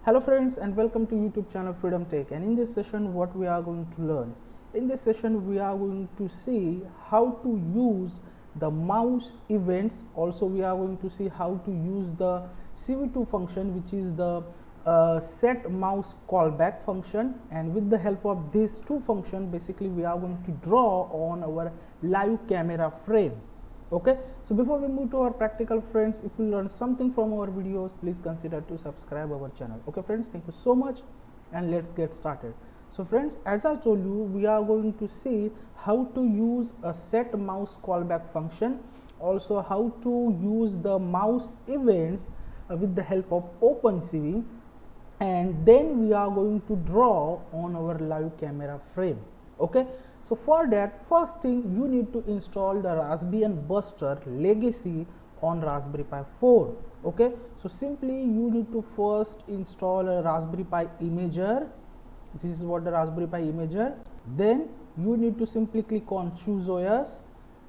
Hello friends and welcome to YouTube channel Freedom Tech, and in this session what we are going to learn, in this session we are going to see how to use the mouse events. Also we are going to see how to use the CV2 function, which is the set mouse callback function, and with the help of these two functions basically we are going to draw on our live camera frame. Okay, so before we move to our practical, friends, if you learn something from our videos, please consider to subscribe our channel. Okay friends, thank you so much, and let's get started. So friends, as I told you, we are going to see how to use a set mouse callback function, also how to use the mouse events with the help of OpenCV, and then we are going to draw on our live camera frame. Okay, so for that, first thing you need to install the Raspbian Buster Legacy on Raspberry Pi 4. Okay, so simply you need to first install a Raspberry Pi Imager. This is what the Raspberry Pi Imager. Then you need to simply click on choose OS.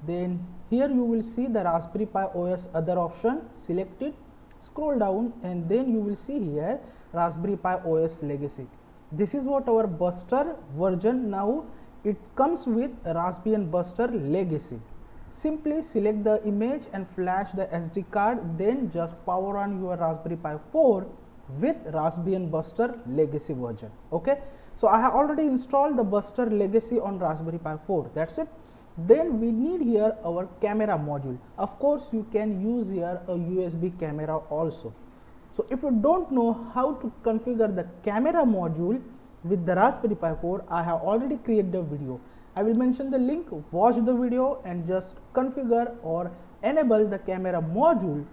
Then here you will see the Raspberry Pi OS other option. Select it, scroll down, and then you will see here Raspberry Pi OS Legacy. This is what our Buster version. Now it comes with Raspbian Buster Legacy. Simply select the image and flash the SD card, then just power on your Raspberry Pi 4 with Raspbian Buster Legacy version. Okay, so I have already installed the Buster Legacy on Raspberry Pi 4. That's it. Then we need here our camera module. Of course you can use here a USB camera also. So if you don't know how to configure the camera module with the Raspberry Pi 4, I have already created a video. I will mention the link, watch the video and just configure or enable the camera module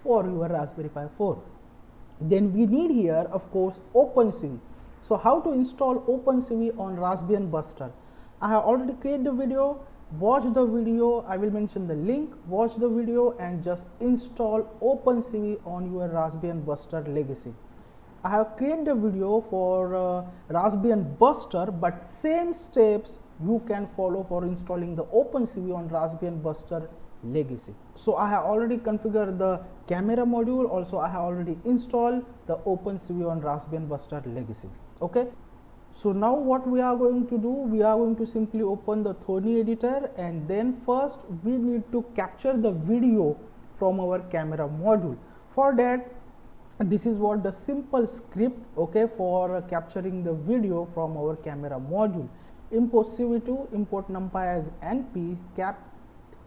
for your Raspberry Pi 4. Then we need here of course OpenCV. So how to install OpenCV on Raspbian Buster? I have already created the video. Watch the video, I will mention the link, watch the video and just install OpenCV on your Raspbian Buster Legacy. I have created a video for Raspbian Buster, but same steps you can follow for installing the OpenCV on Raspbian Buster Legacy. So I have already configured the camera module, also I have already installed the OpenCV on Raspbian Buster Legacy. Okay. So now what we are going to do, we are going to simply open the Thonny editor, and then first we need to capture the video from our camera module. For that, this is what the simple script, okay, for capturing the video from our camera module. Import CV2, import numpy as np, cap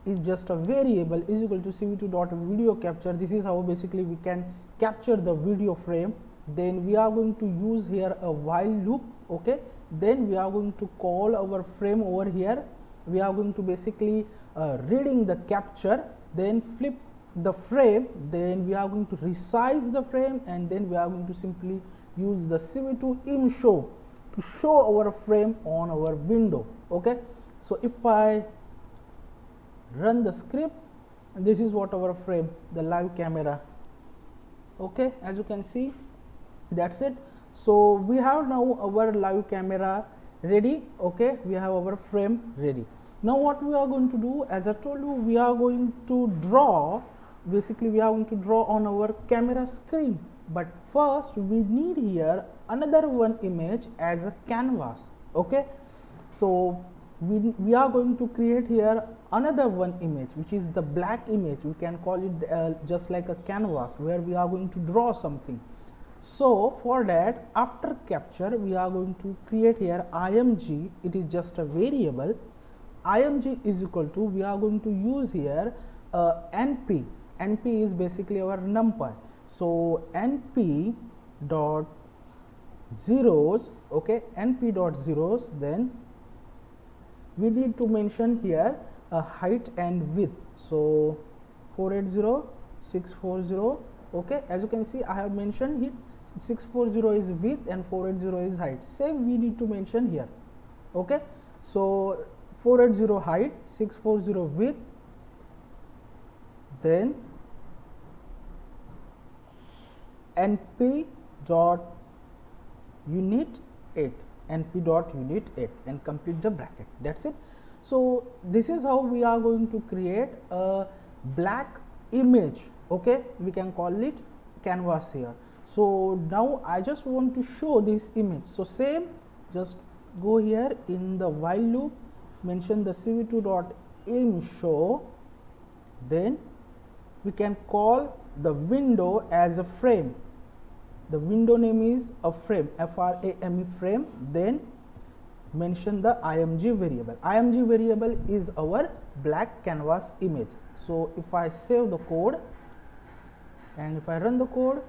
is just a variable is equal to cv2.video capture. This is how basically we can capture the video frame. Then we are going to use here a while loop. Okay, then we are going to call our frame over here. We are going to basically reading the capture, then flip the frame, then we are going to resize the frame, and then we are going to simply use the CV2 im show to show our frame on our window. Okay, so if I run the script, and this is what our frame, the live camera. Okay, as you can see, that's it. So we have now our live camera ready. Okay, we have our frame ready. Now what we are going to do, as I told you, we are going to draw, basically we are going to draw on our camera screen, but first we need here another one image as a canvas. Okay, so we are going to create here another one image, which is the black image. We can call it just like a canvas where we are going to draw something. So for that, after capture we are going to create here img. It is just a variable. Img is equal to, we are going to use here np. Np is basically our numpy. So np dot zeros. Okay, np dot zeros. Then we need to mention here a height and width. So 480, 640. Okay, as you can see, I have mentioned it. 640 is width and 480 is height. Same we need to mention here. Okay, so 480 height, 640 width, then np dot unit 8, np dot unit 8, and complete the bracket. That's it. So this is how we are going to create a black image. Okay, we can call it canvas here. So now I just want to show this image. So same, just go here in the while loop, mention the cv2.imShow, then we can call the window as a frame. The window name is a frame, frame frame, then mention the img variable. Img variable is our black canvas image. So if I save the code and if I run the code,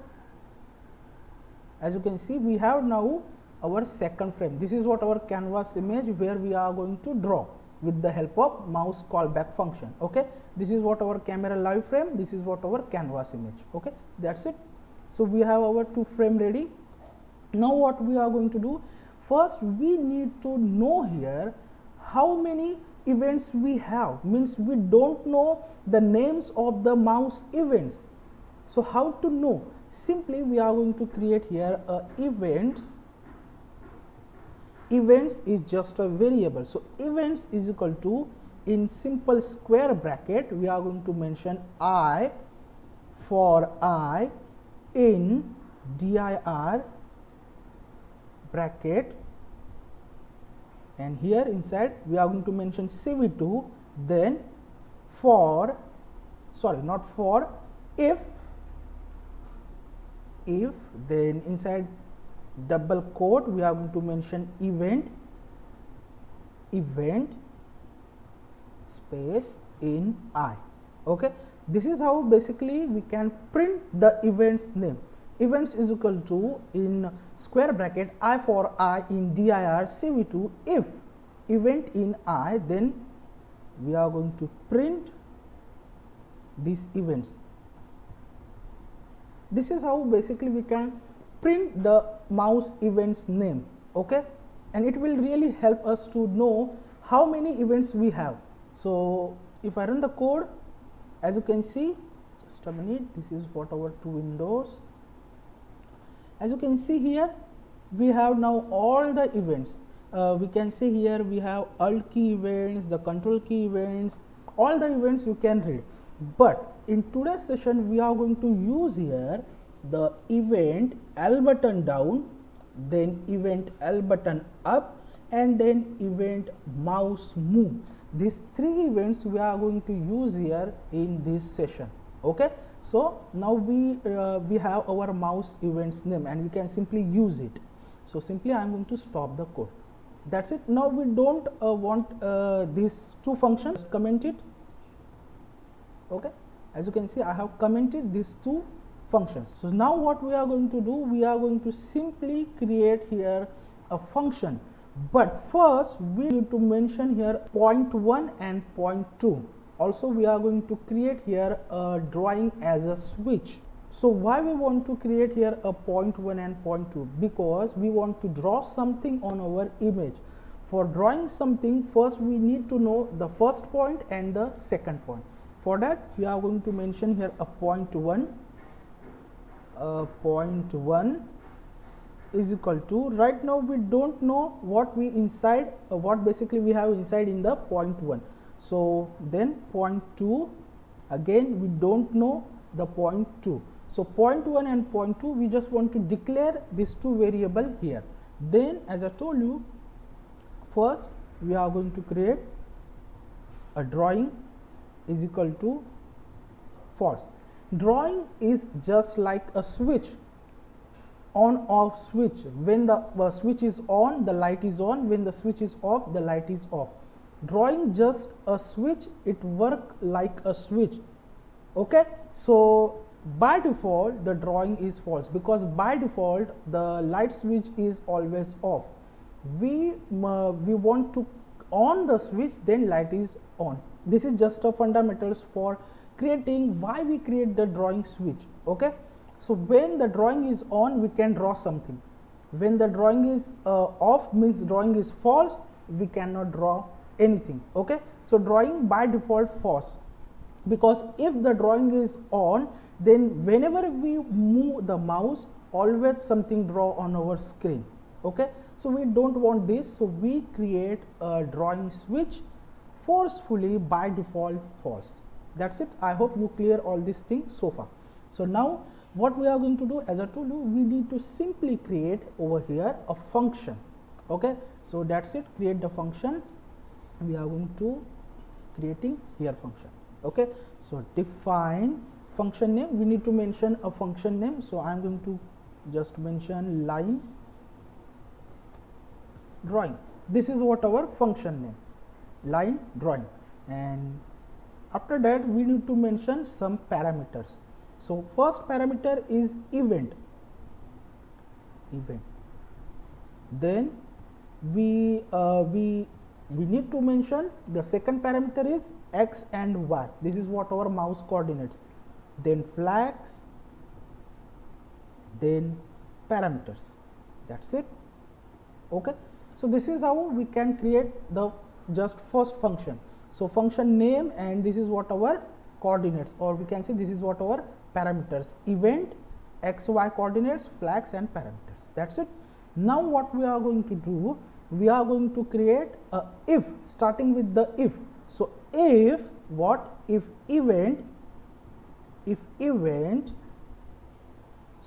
as you can see, we have now our second frame. This is what our canvas image where we are going to draw with the help of mouse callback function. Okay, this is what our camera live frame, this is what our canvas image. Okay, that's it. So we have our two frame ready. Now what we are going to do, first we need to know here how many events we have, means we don't know the names of the mouse events. So how to know? Simply we are going to create here a events. Events is just a variable. So events is equal to, in simple square bracket, we are going to mention I for I in dir bracket, and here inside we are going to mention cv2, then for, sorry, not for, if, then inside double quote we are going to mention event space in I. Okay, this is how basically we can print the events name. Events is equal to, in square bracket, I for I in dir cv2, if event in I, then we are going to print these events. This is how basically we can print the mouse events name. Okay, and it will really help us to know how many events we have. So if I run the code, as you can see, just a minute, this is what our two windows. As you can see here, we have now all the events. We can see here we have alt key events, the control key events, all the events you can read. But in today's session we are going to use here the event L button down, then event L button up, and then event mouse move. These three events we are going to use here in this session. Okay, so now we have our mouse events name and we can simply use it. So simply I am going to stop the code. That's it. Now we don't want these two functions. Comment it. Okay, as you can see, I have commented these two functions. So now what we are going to do, we are going to simply create here a function, but first we need to mention here point 1 and point 2. Also we are going to create here a drawing as a switch. So why we want to create here a point 1 and point 2? Because we want to draw something on our image. For drawing something, first we need to know the first point and the second point. For that we are going to mention here a point 1. Point 1 is equal to, right now we don't know what we inside, what basically we have inside in the point 1. So then point 2, again we don't know the point 2. So point 1 and point 2, we just want to declare these two variable here. Then as I told you, first we are going to create a drawing is equal to false. Drawing is just like a switch, on off switch. When the switch is on, the light is on. When the switch is off, the light is off. Drawing just a switch, it work like a switch. Okay, so by default the drawing is false, because by default the light switch is always off. We want to on the switch, then light is on. This is just a fundamentals for creating, why we create the drawing switch. Okay, so when the drawing is on, we can draw something. When the drawing is off, means drawing is false, we cannot draw anything. Okay, so drawing by default false, because if the drawing is on, then whenever we move the mouse, always something draw on our screen. Okay, so we don't want this, so we create a drawing switch forcefully by default false. That's it. I hope you clear all these things so far. So now what we are going to do, as I told you, we need to simply create over here a function. Okay, so that's it. Create the function. We are going to creating here function. Okay, so define function name. We need to mention a function name, so I am going to just mention line drawing. This is what our function name, line drawing. And after that we need to mention some parameters. So first parameter is event. Then we need to mention the second parameter is x and y. This is what our mouse coordinates. Then flags, then parameters. That's it. Okay, so this is how we can create the just first function. So function name, and this is what our coordinates, or we can say this is what our parameters: event, x, y coordinates, flags and parameters. That's it. Now what we are going to do, we are going to create a if, starting with the if. So if what? If event,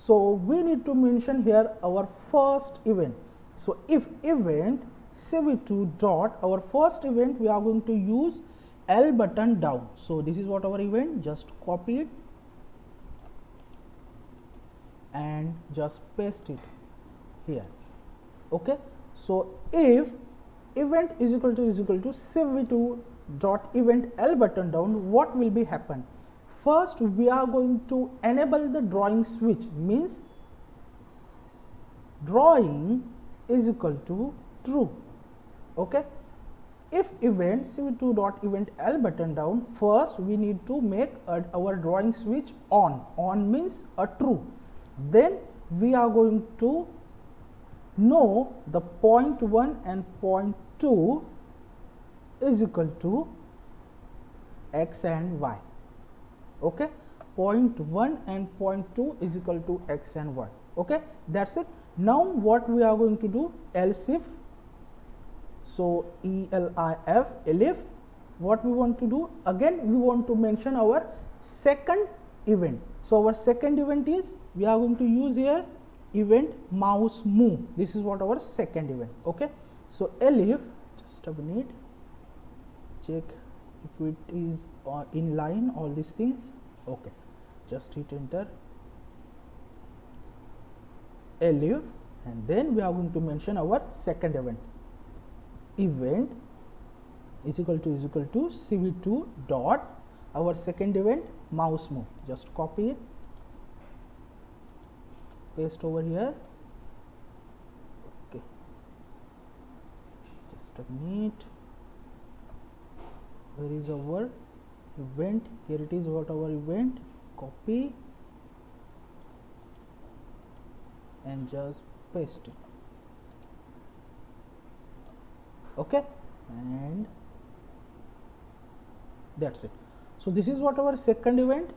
so we need to mention here our first event. So if event cv2 dot, our first event, we are going to use L button down. So this is what our event, just copy it and just paste it here. Okay, so if event is equal to cv2 dot event L button down, what will be happen? First we are going to enable the drawing switch, means drawing is equal to true. Okay, if event cv2 dot event L button down, first we need to make our drawing switch on means a true. Then we are going to know the point 1 and point 2 is equal to x and y. Okay, point 1 and point 2 is equal to x and y. Okay, that's it. Now what we are going to do, else if. So elif, what we want to do, again we want to mention our second event. So our second event is, we are going to use here event mouse move. This is what our second event. Okay, so elif, just a minute, check if it is in line, all these things. Okay, just hit enter, elif, and then we are going to mention our second event. Event is equal to cv2 dot our second event mouse move. Just copy it, paste over here. Okay, just a minute. Where is our event? Here it is, what our event, copy and just paste it. Okay, and that's it. So this is what our second event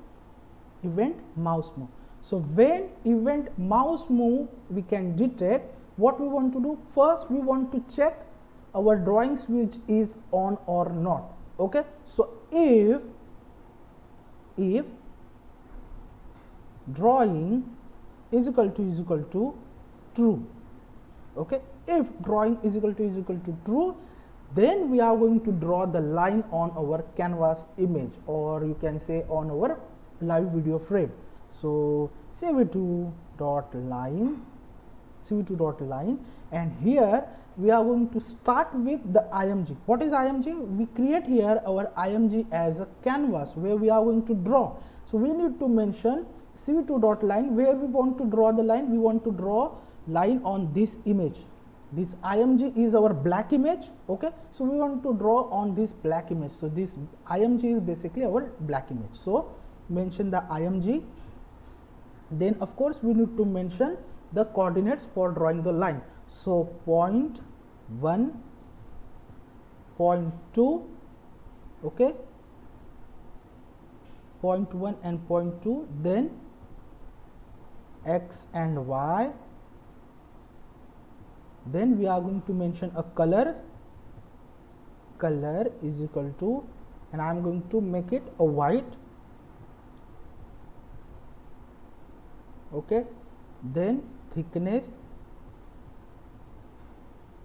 mouse move. So when event mouse move we can detect, what we want to do, first we want to check our drawing switch is on or not. Okay, so if drawing is equal to true. Okay, if drawing is equal to true, then we are going to draw the line on our canvas image, or you can say on our live video frame. So cv2 dot line, and here we are going to start with the img. What is img? We create here our img as a canvas where we are going to draw. So we need to mention cv2 dot line, where we want to draw the line. We want to draw line on this image. This img is our black image. Okay, so we want to draw on this black image. So this img is basically our black image. So mention the img. Then of course we need to mention the coordinates for drawing the line. So point 1, point 2, okay, point 1 and point 2, then x and y. Then we are going to mention a color is equal to, and I am going to make it a white. okay, then thickness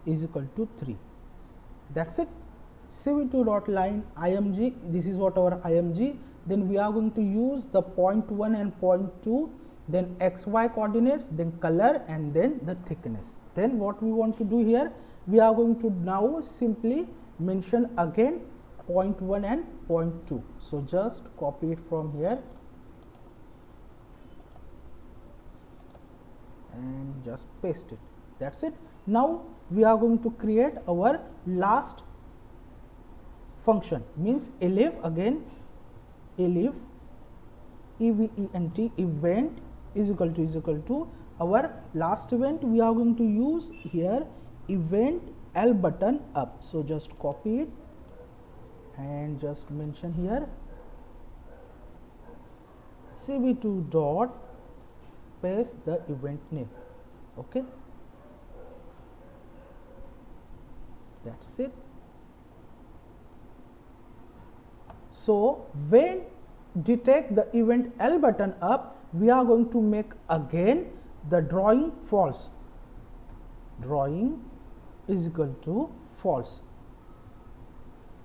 is equal to 3. That's it. CV2 dot line IMG, this is what our IMG. Then we are going to use the point 1 and point 2, then XY coordinates, then color, and then the thickness. Then what we want to do here, we are going to now simply mention again point 1 and point 2. So just copy it from here and just paste it. That's it. Now we are going to create our last function, means elif, again elif event is equal to our last event. We are going to use here event L button up. So just copy it and just mention here CV2 dot paste the event name. Okay, that's it. So when detect the event L button up, we are going to make again the drawing false. Drawing is equal to false,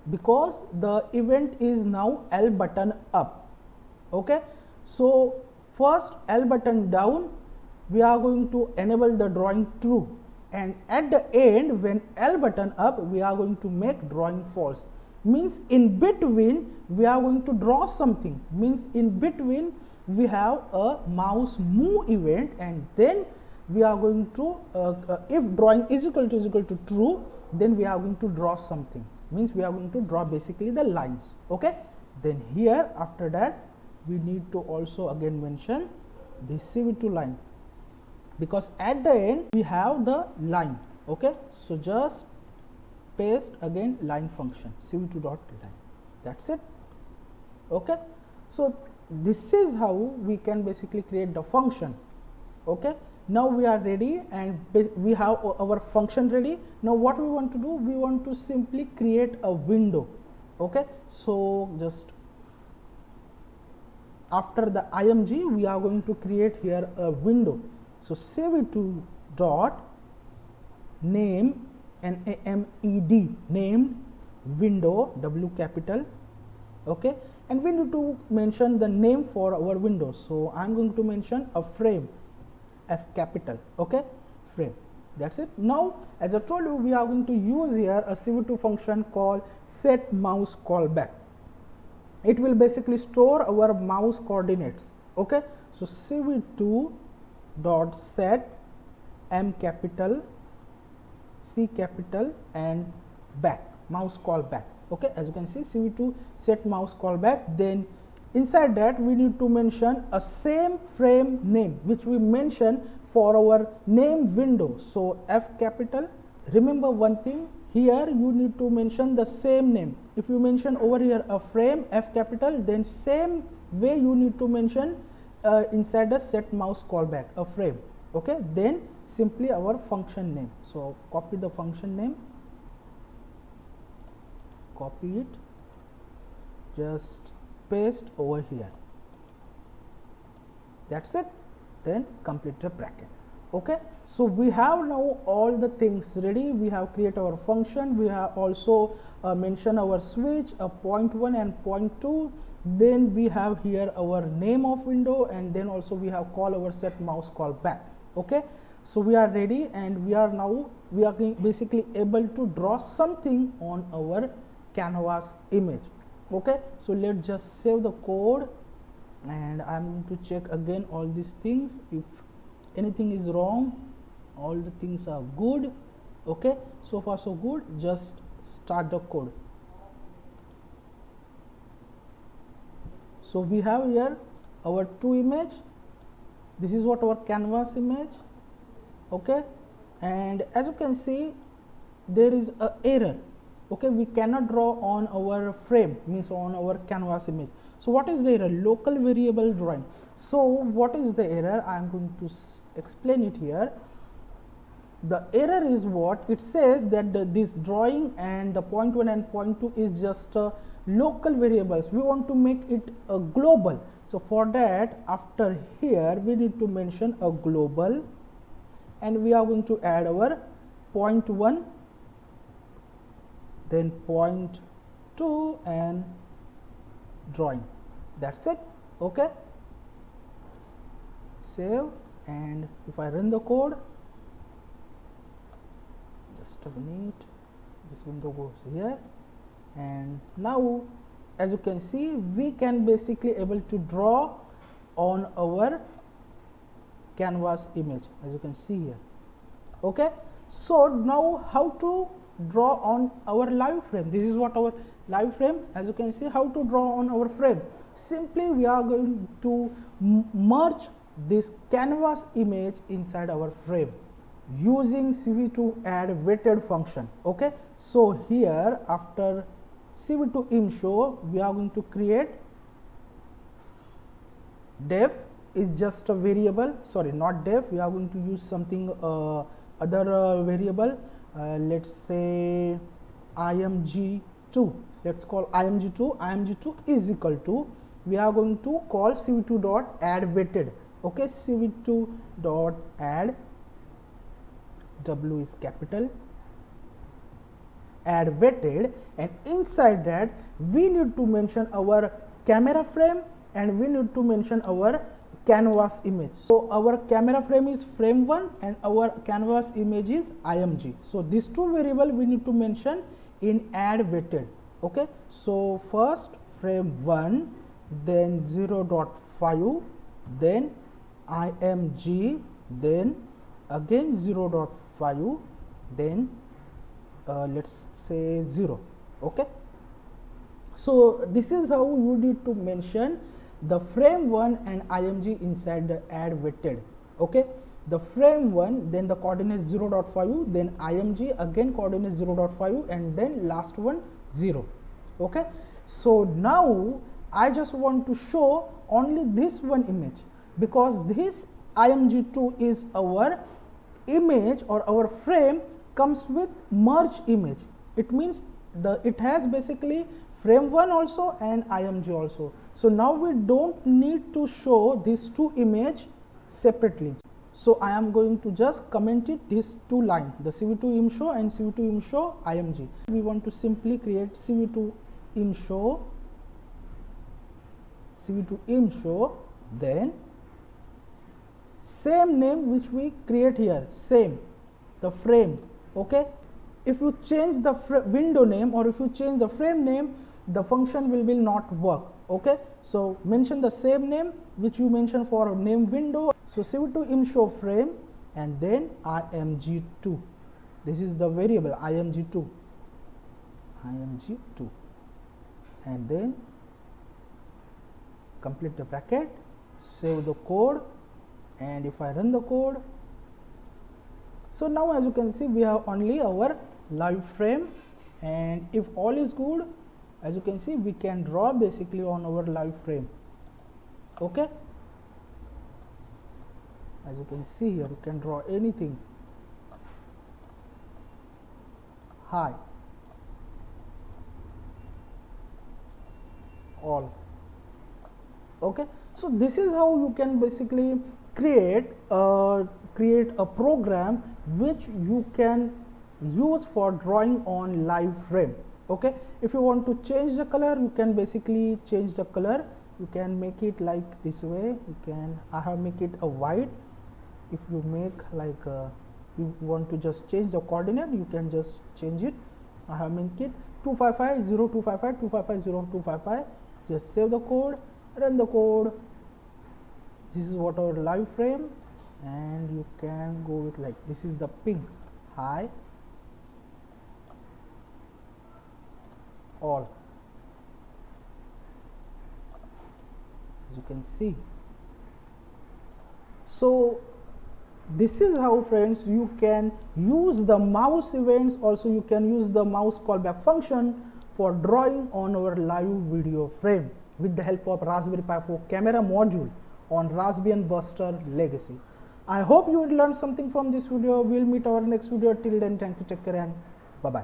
because the event is now L button up. Okay, so first L button down, we are going to enable the drawing true, and at the end when L button up, we are going to make drawing false. Means in between we are going to draw something, means in between we have a mouse move event, and then we are going to if drawing is equal to true, then we are going to draw something, means we are going to draw basically the lines. Okay, then here after that we need to also again mention the CV2 line, because at the end we have the line. Okay, so just paste again line function CV2 dot line. That's it. Okay, so this is how we can basically create the function. Okay, now we are ready and we have our function ready. Now what we want to do, we want to simply create a window. Okay, so just after the IMG we are going to create here a window. So CV2 dot name NAMED, named window, W capital. Okay, and we need to mention the name for our window. So I am going to mention a frame, F capital. Okay, frame. That's it. Now as I told you, we are going to use here a CV2 function called set mouse callback. It will basically store our mouse coordinates. Okay, so CV2 dot set M capital, C capital, and back, mouse callback. Okay, as you can see, CV2 set mouse callback. Then inside that we need to mention a same frame name which we mention for our name window. So F capital. Remember one thing, here you need to mention the same name. If you mention over here a frame, F capital, then same way you need to mention inside the set mouse callback a frame. Okay, then simply our function name. So copy the function name, copy it, just paste over here. That's it. Then complete the bracket. Okay, so we have now all the things ready. We have created our function, we have also mentioned our switch, a point 1 and point 2. Then we have here our name of window, and then also we have call our set mouse callback. Okay, so we are ready, and we are basically able to draw something on our canvas image. Okay, so let's just save the code, and I'm going to check again all these things. If anything is wrong, all the things are good. Okay, so far so good. Just start the code. So we have here our two image. This is what our canvas image. Okay, and as you can see, there is a error. Okay, we cannot draw on our frame, means on our canvas image. So what is the error? Local variable drawing. So what is the error? I am going to explain it here. The error is what it says, that this drawing and the point 1 and point 2 is just local variables. We want to make it global. So for that, after here we need to mention a global, and we are going to add our point 1, then point 2 and drawing. That's it. Okay, save, and if I run the code, just a minute, this window goes here, and now as you can see, we can basically able to draw on our canvas image, as you can see here. Okay, so now how to draw on our live frame? This is what our live frame, as you can see, how to draw on our frame. Simply we are going to merge this canvas image inside our frame using CV2 add weighted function. Okay, so here after CV2 im show, we are going to create def is just a variable, sorry, not def, we are going to use something other variable, let's say img2, let's call img2. Img2 is equal to, we are going to call CV2 dot add weighted. Okay, CV2 dot add, W is capital, add weighted, and inside that we need to mention our camera frame and we need to mention our canvas image. So our camera frame is frame 1 and our canvas image is img. So these two variables we need to mention in add weighted. Okay, so first frame 1, then 0.5, then img, then again 0.5, then let's say 0. Okay, so this is how you need to mention the frame 1 and img inside the add weighted. Okay, the frame 1, then the coordinate 0.5, then img again coordinate 0.5, and then last one 0. Okay, so now I just want to show only this one image, because this img2 is our image or our frame comes with merge image. It means it has basically frame 1 also and img also. So now we don't need to show these two image separately. So I am going to just comment it these two lines, the CV2 im show and CV2 im show img. We want to simply create CV2 im show, CV2 im show, then same name which we create here, same, the frame. Okay, if you change the window name or if you change the frame name, the function will not work. Okay, so mention the same name which you mention for name window. So CV2 im show frame and then img2, this is the variable img2, and then complete the bracket, save the code, and if I run the code, so now as you can see we have only our live frame, and if all is good, as you can see we can draw basically on our live frame. Okay, as you can see here you can draw anything, high, all. Okay, so this is how you can basically create a program which you can use for drawing on live frame. Okay, if you want to change the color, you can basically change the color. You can make it like this way. You can, I have make it a white. If you make like you want to just change the coordinate, you can just change it. I have make it 255 0255 255 0255. Just save the code, run the code. This is what our live frame, and you can go with like this is the pink, high, all, as you can see. So this is how, friends, you can use the mouse events. Also you can use the mouse callback function for drawing on our live video frame with the help of Raspberry Pi 4 camera module on Raspbian Buster Legacy. I hope you will learn something from this video. We'll meet our next video. Till then, thank you, take care, and bye bye.